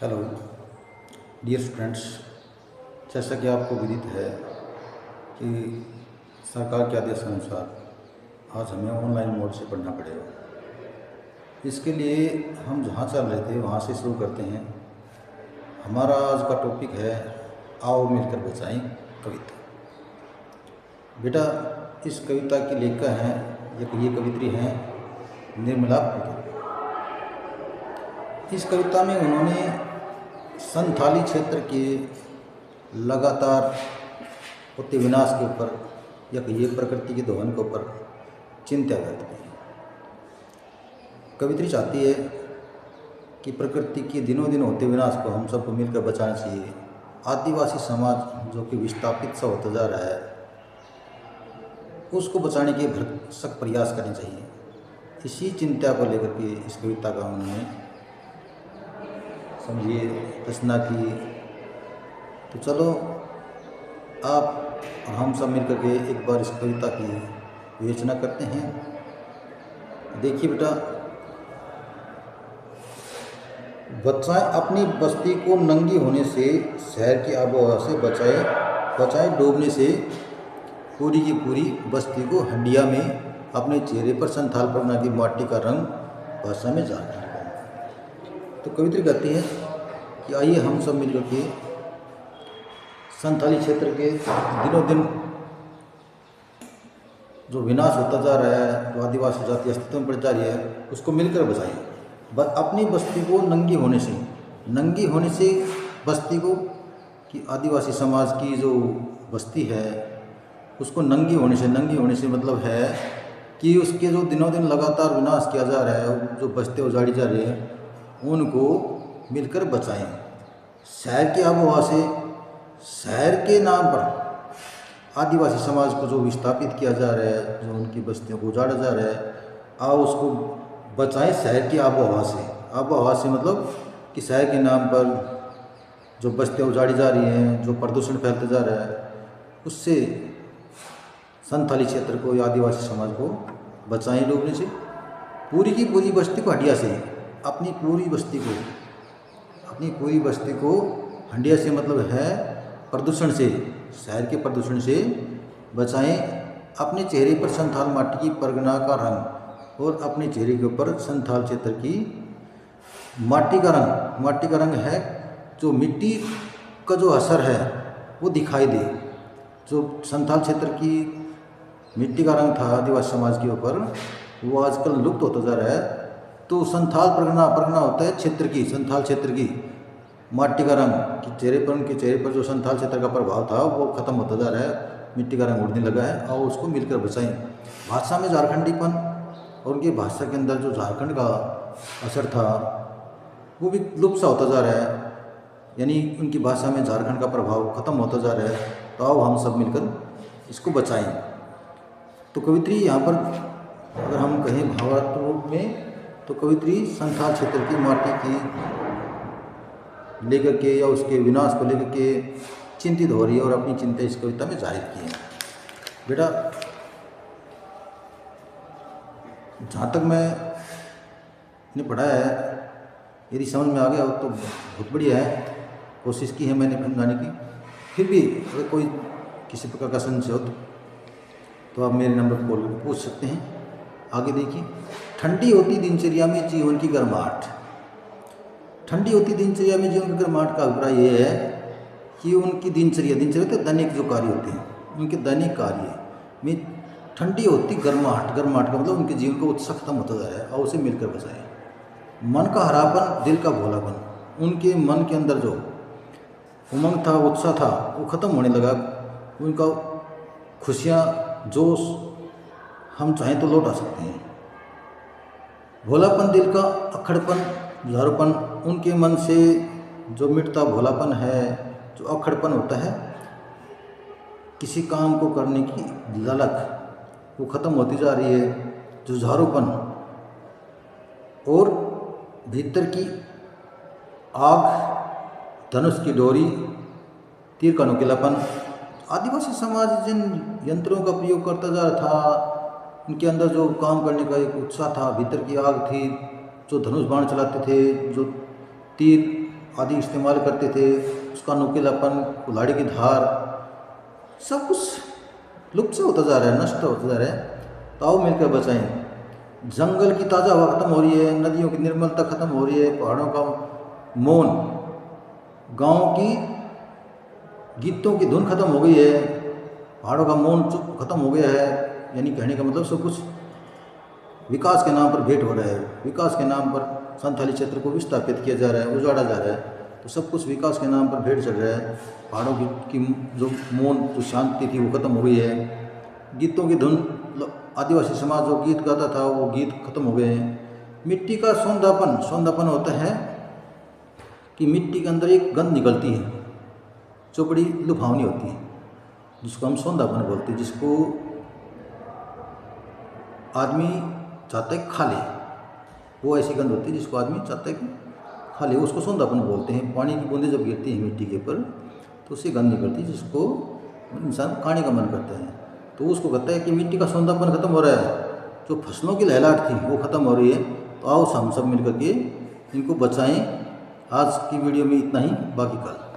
Hello dear students. जैसा कि आपको विदित है कि सरकार के आदेश अनुसार आज हमें ऑनलाइन मोड से पढ़ना पड़ेगा। इसके लिए हम जहाँ चल रहे थे वहाँ से शुरू करते हैं। हमारा आज का टॉपिक है आओ मिलकर बचाएं कविता। बेटा, इस कविता की लेखिका हैं ये कवित्री हैं निर्मला पुरी। इस कविता में उन्होंने संथाली क्षेत्र के लगातार होते विनाश के ऊपर या कहिए प्रकृति के दोहन के ऊपर चिंता व्यक्त की है। कवित्री चाहती है कि प्रकृति के दिनों दिन होते विनाश को हम सबको मिलकर बचाना चाहिए। आदिवासी समाज जो कि विस्थापित सा होता जा रहा है उसको बचाने के भरसक प्रयास करने चाहिए। इसी चिंता को लेकर के इस कविता का उन्होंने समझिए रचना की। तो चलो आप और हम सब मिलकर के एक बार इस कविता की विवेचना करते हैं। देखिए बेटा, बचाएं अपनी बस्ती को नंगी होने से, शहर की आबोहवा से बचाएं डूबने से, पूरी की पूरी बस्ती को हंडिया में अपने चेहरे पर संथाल परगना की माटी का रंग भाषा में जाना। तो कवित्री कहती है कि आइए हम सब मिलकर के संथाली क्षेत्र के दिनों दिन जो विनाश होता जा रहा है, जो आदिवासी जाति अस्तित्व में पड़ जा रही है, उसको मिलकर बचाएं। अपनी बस्ती को नंगी होने से बस्ती को कि आदिवासी समाज की जो बस्ती है उसको नंगी होने से मतलब है कि उसके जो दिनों दिन लगातार विनाश किया जा रहा है, जो बस्ती उजाड़ी जा रही है, उनको मिलकर बचाएं। शहर की आबोहवा से, शहर के नाम पर आदिवासी समाज को जो विस्थापित किया जा रहा है, जो उनकी बस्तियों को उजाड़ा जा रहा है, आओ उसको बचाएं शहर की आबोहवा से मतलब कि शहर के नाम पर जो बस्तियाँ उजाड़ी जा रही हैं, जो प्रदूषण फैलता जा रहा है, उससे संथाली क्षेत्र को या आदिवासी समाज को बचाएं डूबने से। पूरी की पूरी बस्ती को हंडिया से, अपनी पूरी बस्ती को हंडिया से मतलब है प्रदूषण से, शहर के प्रदूषण से बचाएं। अपने चेहरे पर संथाल माटी की परगना का रंग, और अपने चेहरे के ऊपर संथाल क्षेत्र की माटी का रंग है, जो मिट्टी का जो असर है वो दिखाई दे। जो संथाल क्षेत्र की मिट्टी का रंग था आदिवासी समाज के ऊपर, वो आजकल लुप्त होता जा रहा है। तो संथाल परगना होता है संथाल क्षेत्र की माटी का रंग कि उनके चेहरे पर जो संथाल क्षेत्र का प्रभाव था वो खत्म होता जा रहा है, मिट्टी का रंग उड़ने लगा है, और उसको मिलकर बचाएं। भाषा में झारखंडीपन और उनकी भाषा के अंदर जो झारखंड का असर था वो भी लुप्त सा होता जा रहा है, यानी उनकी भाषा में झारखंड का प्रभाव खत्म होता जा रहा है। तो आओ हम सब मिलकर इसको बचाएं। तो कवित्री यहाँ पर अगर हम कहें भावात्मक रूप में, तो कवित्री संथाल क्षेत्र की माटी की लेकर के या उसके विनाश को लेकर के चिंतित हो रही है और अपनी चिंता इस कविता में जाहिर की है। बेटा, जहाँ तक मैंने पढ़ा है, यदि समझ में आ गया हो तो बहुत बढ़िया है। कोशिश की है मैंने समझाने की। फिर भी अगर कोई किसी प्रकार का संशय हो तो आप मेरे नंबर पर कॉल करके पूछ सकते हैं। आगे देखिए, ठंडी होती दिनचर्या में जीवन की गर्माहट। ठंडी होती दिनचर्या में जीवन की गर्माहट का अभिप्राय ये है कि उनकी दिनचर्या तो दैनिक जो कार्य होते हैं, उनके दैनिक कार्य में ठंडी होती गर्माहट का मतलब उनके जीवन का उत्साह खत्म होता जा रहा है, और उसे मिलकर बचाएं। मन का हरापन, दिल का भोलापन, उनके मन के अंदर जो उमंग था, उत्साह था, वो खत्म होने लगा। उनका खुशियाँ, जोश हम चाहें तो लौटा सकते हैं। भोलापन, दिल का अक्खड़पन, झारूपन, उनके मन से जो मिटता भोलापन है, जो अक्खड़पन होता है, किसी काम को करने की ललक वो खत्म होती जा रही है। जो झारूपन और भीतर की आग, धनुष की डोरी, तीर का नुकीलापन। आदिवासी समाज जिन यंत्रों का प्रयोग करता जा रहा था, उनके अंदर जो काम करने का एक उत्साह था, भीतर की आग थी, जो धनुष बाण चलाते थे, जो तीर आदि इस्तेमाल करते थे, उसका नुकीलापन, कुल्हाड़ी की धार, सब कुछ लुप्त से होता जा रहा है, नष्ट होता जा रहा है। तो आओ मिलकर बचाएं। जंगल की ताज़ा हवा खत्म हो रही है, नदियों की निर्मलता खत्म हो रही है, पहाड़ों का मौन, गाँव की गीतों की धुन खत्म हो गई है, पहाड़ों का मौन चुप खत्म हो गया है। यानी कहने का मतलब सब कुछ विकास के नाम पर भेंट हो रहा है, विकास के नाम पर संथाली क्षेत्र को विस्थापित किया जा रहा है, उजाड़ा जा रहा है। तो सब कुछ विकास के नाम पर भेंट चढ़ रहा है। पहाड़ों की जो मौन, जो शांति थी वो खत्म हो गई है। गीतों की धुन, आदिवासी समाज जो गीत गाता था वो गीत खत्म हो गए हैं। मिट्टी का सौंधापन होता है कि मिट्टी के अंदर एक गंध निकलती है जो बड़ी लुभावनी होती है, जिसको हम सौंधापन बोलते हैं, जिसको आदमी चाहता है खा ले। वो ऐसी गंध होती है जिसको आदमी चाहता है कि खा ले, उसको सौंधापन बोलते हैं। पानी की बूंदें जब गिरती हैं मिट्टी के ऊपर तो उससे गंध निकलती है, जिसको इंसान खाने का मन करता है। तो उसको कहता है कि मिट्टी का सौंधापन खत्म हो रहा है, जो फसलों की लहलाहट थी वो खत्म हो रही है। तो आओ हम सब मिल करके इनको बचाएं। आज की वीडियो में इतना ही, बाकी कल।